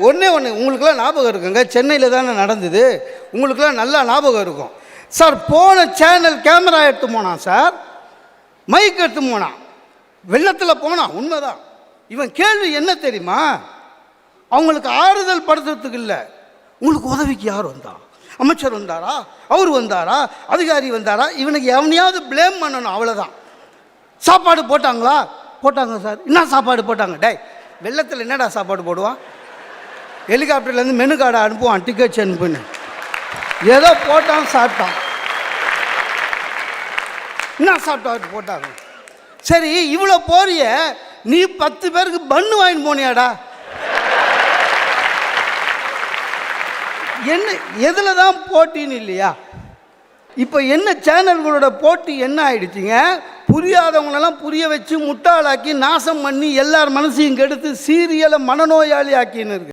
ஒன்றே ஒன்று உங்களுக்குலாம் ஞாபகம் இருக்குங்க, சென்னையில் தானே நடந்தது, உங்களுக்குலாம் நல்லா ஞாபகம் இருக்கும் சார். போன சேனல் கேமரா எடுத்து போனான் சார், மைக் எடுத்து போனான், வெள்ளத்தில் போனான், உண்மைதான். இவன் கேள்வி என்ன தெரியுமா? அவங்களுக்கு ஆறுதல் படுத்துறதுக்கு இல்லை, உங்களுக்கு உதவிக்கு யார் வந்தா? அமைச்சர் வந்தாரா, அவர் வந்தாரா, அதிகாரி வந்தாரா? இவனுக்கு எவனையாவது பிளேம் பண்ணணும், அவ்வளோதான். சாப்பாடு போட்டாங்களா? போட்டாங்க சார். என்ன சாப்பாடு போட்டாங்க? டே, வெள்ளத்தில் என்னடா சாப்பாடு போடுவான்? ஹெலிகாப்டர்லேருந்து மெனு கார்டை அனுப்புவான், டிக்கெட்ஸ் அனுப்புன்னு. ஏதோ போட்டான், சாப்பிட்டான். என்ன சாப்பிட்டா போட்டாங்க? சரி, இவ்வளோ போறிய நீ 10 பேருக்கு பண்ணு வாங்கிட்டு போனியாடா? என்ன எதில் தான் போட்டின்னு இல்லையா? இப்போ என்ன சேனல்களோட போட்டி என்ன ஆயிடுச்சுங்க? புரியாதவங்களெல்லாம் புரிய வச்சு முட்டாளாக்கி நாசம் பண்ணி எல்லார் மனசையும் கெடுத்து சீரியலை மனநோயாளி ஆக்கின்னு இருக்கு.